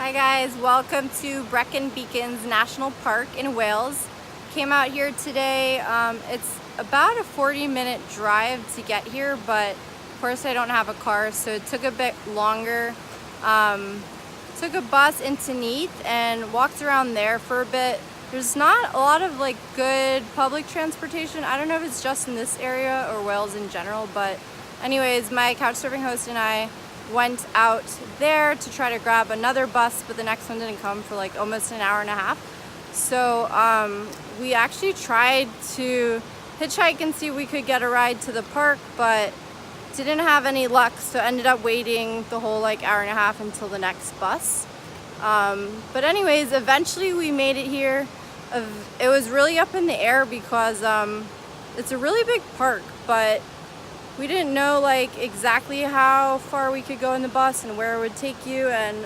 Hi guys, welcome to Brecon Beacons National Park in Wales. Came out here today. It's about a 40-minute drive to get here, but of course I don't have a car, so it took a bit longer. Took a bus into Neath and walked around there for a bit. There's not a lot of good public transportation. I don't know if it's just in this area or Wales in general, but anyways, my couchsurfing host and I went out there to try to grab another bus, but the next one didn't come for almost an hour and a half. So we actually tried to hitchhike and see if we could get a ride to the park, but didn't have any luck, so ended up waiting the whole hour and a half until the next bus. But anyways, eventually we made it here. It was really up in the air because it's a really big park, but we didn't know exactly how far we could go in the bus and where it would take you, and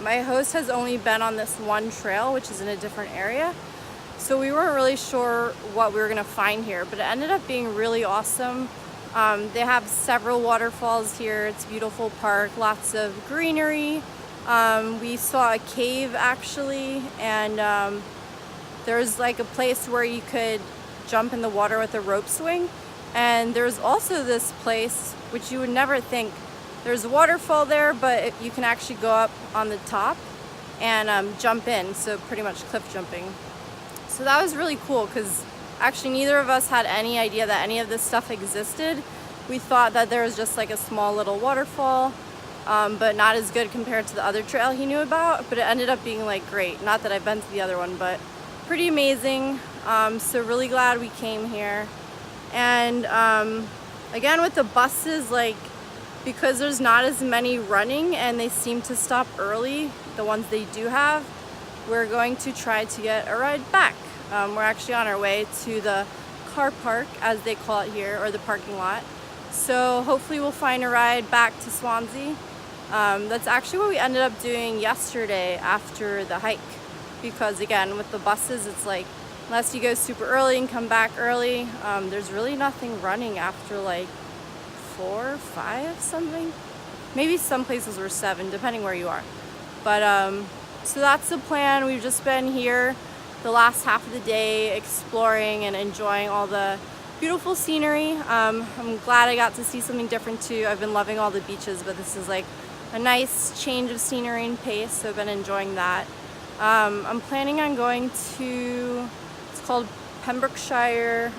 my host has only been on this one trail, which is in a different area, so we weren't really sure what we were gonna find here, but it ended up being really awesome. They have several waterfalls here. It's a beautiful park, lots of greenery. We saw a cave actually, and there's a place where you could jump in the water with a rope swing. And there's also this place, which you would never think. There's a waterfall there, but you can actually go up on the top and jump in, so pretty much cliff jumping. So that was really cool because actually neither of us had any idea that any of this stuff existed. We thought that there was just a small little waterfall, but not as good compared to the other trail he knew about, but it ended up being great. Not that I've been to the other one, but pretty amazing. So really glad we came here. And again, with the buses, because there's not as many running and they seem to stop early, the ones they do have, we're going to try to get a ride back. We're actually on our way to the car park, as they call it here, or the parking lot. So hopefully we'll find a ride back to Swansea. That's actually what we ended up doing yesterday after the hike, because again, with the buses, it's unless you go super early and come back early, there's really nothing running after 4 or 5 something. Maybe some places were 7, depending where you are. But so that's the plan. We've just been here the last half of the day exploring and enjoying all the beautiful scenery. I'm glad I got to see something different too. I've been loving all the beaches, but this is a nice change of scenery and pace, so I've been enjoying that. I'm planning on going to, it's called Pembrokeshire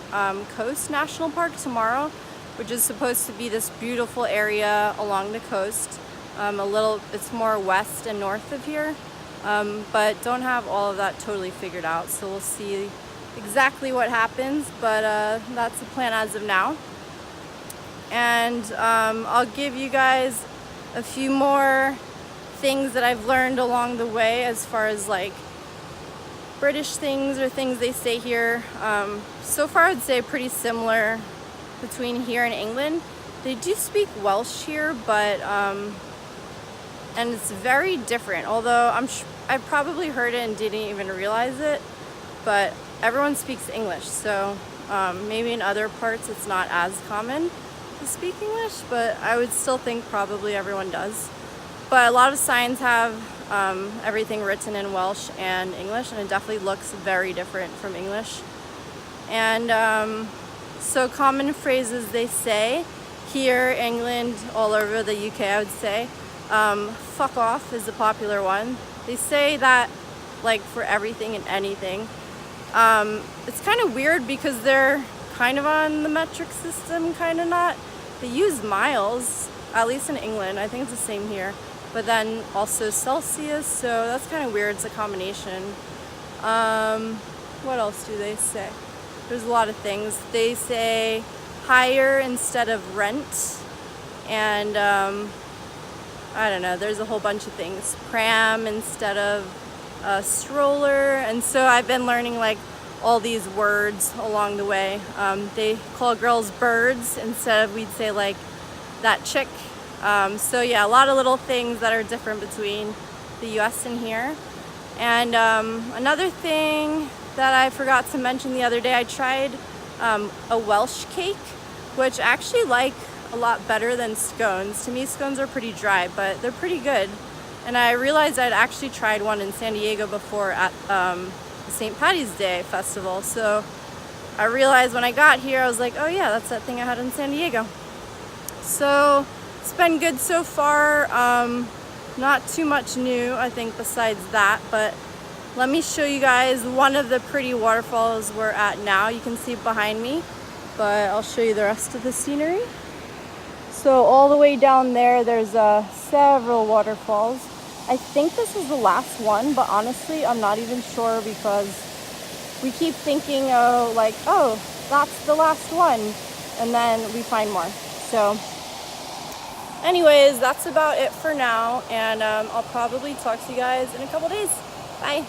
Coast National Park tomorrow, which is supposed to be this beautiful area along the coast. It's more west and north of here, but don't have all of that totally figured out, so we'll see exactly what happens, but that's the plan as of now. And I'll give you guys a few more things that I've learned along the way as far as British things or things they say here. So far I'd say pretty similar between here and England. They do speak Welsh here, but and it's very different, although I probably heard it and didn't even realize it, but everyone speaks English, so maybe in other parts it's not as common to speak English, but I would still think probably everyone does. But a lot of signs have everything written in Welsh and English, and it definitely looks very different from English. And so common phrases they say here, England, all over the UK, I would say. Fuck off is a popular one. They say that for everything and anything. It's kind of weird because they're kind of on the metric system, kind of not. They use miles, at least in England. I think it's the same here. But then also Celsius, so that's kind of weird. It's a combination. What else do they say? There's a lot of things. They say hire instead of rent, and I don't know, there's a whole bunch of things. Pram instead of stroller, and so I've been learning all these words along the way. They call girls birds instead of, we'd say that chick. So yeah, a lot of little things that are different between the US and here. And another thing that I forgot to mention the other day, I tried a Welsh cake, which I actually like a lot better than scones. To me, scones are pretty dry, but they're pretty good. And I realized I'd actually tried one in San Diego before at the St. Patty's Day festival. So I realized when I got here, I was like, oh yeah, that's that thing I had in San Diego. So it's been good so far. Not too much new, I think, besides that, but let me show you guys one of the pretty waterfalls we're at now. You can see behind me, but I'll show you the rest of the scenery. So all the way down there, there's several waterfalls. I think this is the last one, but honestly, I'm not even sure because we keep thinking, oh, that's the last one, and then we find more. So anyways, that's about it for now, and I'll probably talk to you guys in a couple days. Bye.